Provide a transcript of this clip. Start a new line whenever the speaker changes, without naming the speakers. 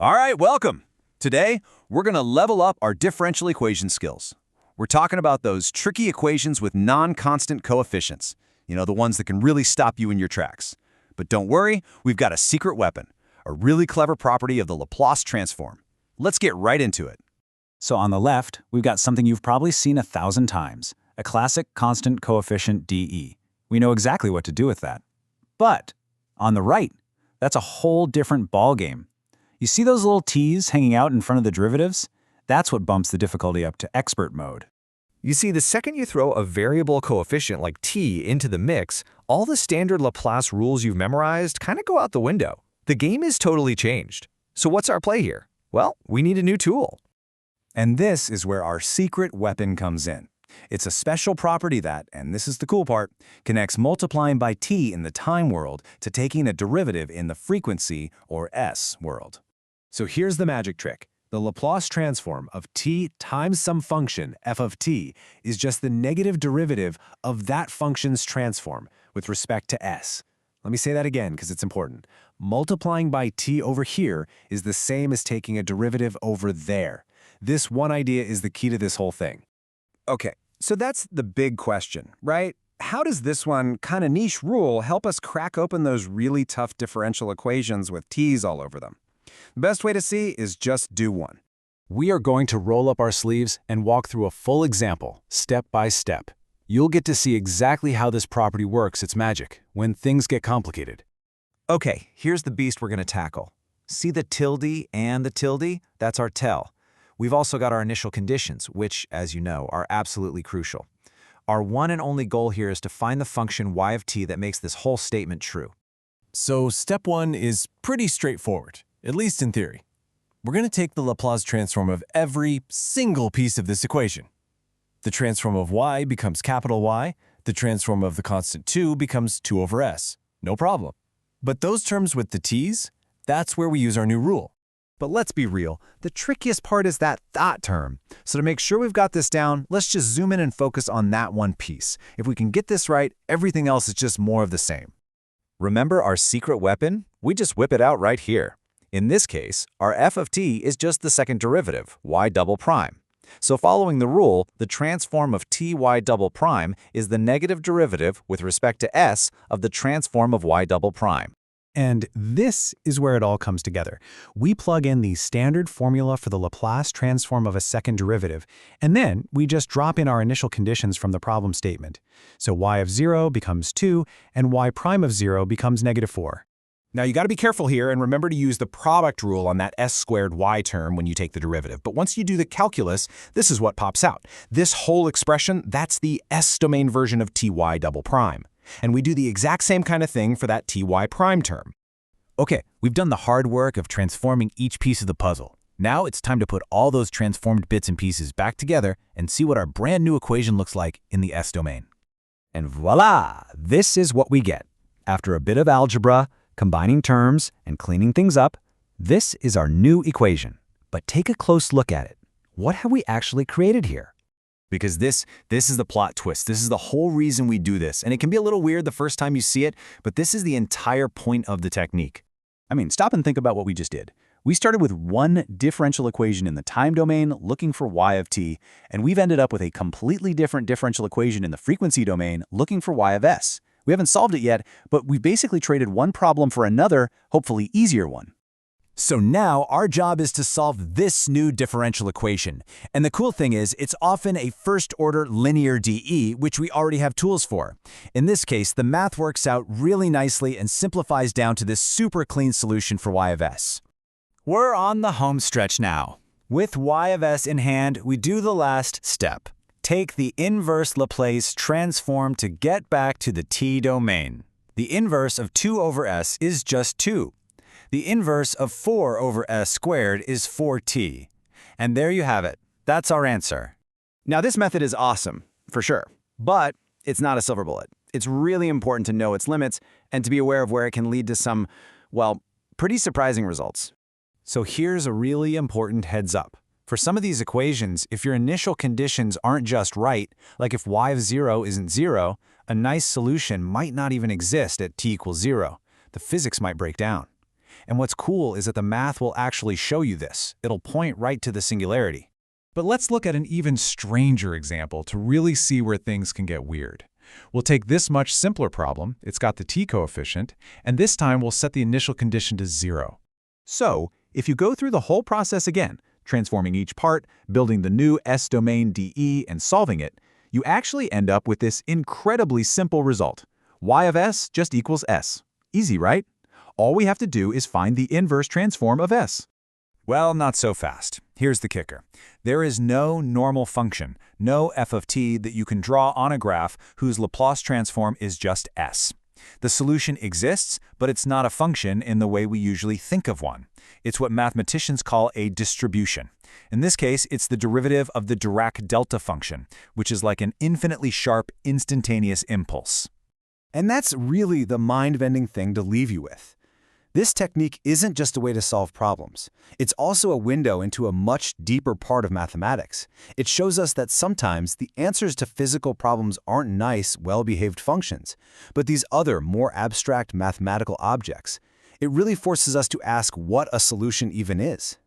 All right, welcome. Today, we're going to level up our differential equation skills. We're talking about those tricky equations with non-constant coefficients. You know, the ones that can really stop you in your tracks. But don't worry, we've got a secret weapon, a really clever property of the Laplace transform. Let's get right into it.
So on the left, we've got something you've probably seen 1,000 times, a classic constant coefficient dE. We know exactly what to do with that. But on the right, that's a whole different ballgame. You see those little t's hanging out in front of the derivatives? That's what bumps the difficulty up to expert mode.
You see, the second you throw a variable coefficient like t into the mix, all the standard Laplace rules you've memorized kind of go out the window. The game is totally changed. So what's our play here? Well, we need a new tool.
And this is where our secret weapon comes in. It's a special property that, and this is the cool part, connects multiplying by t in the time world to taking a derivative in the frequency, or s, world.
So here's the magic trick. The Laplace transform of t times some function, f of t, is just the negative derivative of that function's transform with respect to s. Let me say that again because it's important. Multiplying by t over here is the same as taking a derivative over there. This one idea is the key to this whole thing.
Okay, so that's the big question, right? How does this one kind of niche rule help us crack open those really tough differential equations with t's all over them? The best way to see is just do one.
We are going to roll up our sleeves and walk through a full example, step by step. You'll get to see exactly how this property works its magic when things get complicated.
Okay, here's the beast we're going to tackle. See the tilde and the tilde? That's our tell. We've also got our initial conditions, which, as you know, are absolutely crucial. Our one and only goal here is to find the function y of t that makes this whole statement true.
So step one is pretty straightforward, at least in theory. We're going to take the Laplace transform of every single piece of this equation. The transform of y becomes capital Y. The transform of the constant 2 becomes 2 over s. No problem. But those terms with the t's, that's where we use our new rule.
But let's be real, the trickiest part is that thought term. So to make sure we've got this down, let's just zoom in and focus on that one piece. If we can get this right, everything else is just more of the same. Remember our secret weapon? We just whip it out right here. In this case, our f of t is just the second derivative, y double prime. So following the rule, the transform of ty double prime is the negative derivative with respect to s of the transform of y double prime.
And this is where it all comes together. We plug in the standard formula for the Laplace transform of a second derivative, and then we just drop in our initial conditions from the problem statement. So y of 0 becomes 2, and y prime of 0 becomes negative 4.
Now you got to be careful here and remember to use the product rule on that s squared y term when you take the derivative. But once you do the calculus, this is what pops out. This whole expression, that's the s-domain version of ty double prime. And we do the exact same kind of thing for that ty prime term.
Okay, we've done the hard work of transforming each piece of the puzzle. Now it's time to put all those transformed bits and pieces back together and see what our brand new equation looks like in the s-domain. And voila! This is what we get. After a bit of algebra, combining terms, and cleaning things up, this is our new equation. But take a close look at it. What have we actually created here?
Because this is the plot twist. This is the whole reason we do this. And it can be a little weird the first time you see it, but this is the entire point of the technique.
I mean, stop and think about what we just did. We started with one differential equation in the time domain looking for y of t, and we've ended up with a completely different differential equation in the frequency domain looking for y of s. We haven't solved it yet, but we basically traded one problem for another, hopefully easier one.
So now our job is to solve this new differential equation. And the cool thing is it's often a first-order linear dE, which we already have tools for. In this case, the math works out really nicely and simplifies down to this super clean solution for y of s.
We're on the home stretch now. With y of s in hand, we do the last step. Take the inverse Laplace transform to get back to the t domain. The inverse of 2 over s is just 2. The inverse of 4 over s squared is 4t. And there you have it. That's our answer.
Now this method is awesome, for sure, but it's not a silver bullet. It's really important to know its limits and to be aware of where it can lead to some, well, pretty surprising results.
So here's a really important heads up. For some of these equations, if your initial conditions aren't just right, like if y of 0 isn't 0, a nice solution might not even exist at t equals 0. The physics might break down.
And what's cool is that the math will actually show you this. It'll point right to the singularity.
But let's look at an even stranger example to really see where things can get weird. We'll take this much simpler problem, it's got the t coefficient, and this time we'll set the initial condition to 0.
So, if you go through the whole process again, transforming each part, building the new S-domain dE, and solving it, you actually end up with this incredibly simple result. Y of S just equals S. Easy, right? All we have to do is find the inverse transform of S.
Well, not so fast. Here's the kicker. There is no normal function, no f of t that you can draw on a graph whose Laplace transform is just s. The solution exists, but it's not a function in the way we usually think of one. It's what mathematicians call a distribution. In this case, it's the derivative of the Dirac delta function, which is like an infinitely sharp, instantaneous impulse.
And that's really the mind-bending thing to leave you with. This technique isn't just a way to solve problems. It's also a window into a much deeper part of mathematics. It shows us that sometimes the answers to physical problems aren't nice, well-behaved functions, but these other, more abstract mathematical objects. It really forces us to ask what a solution even is.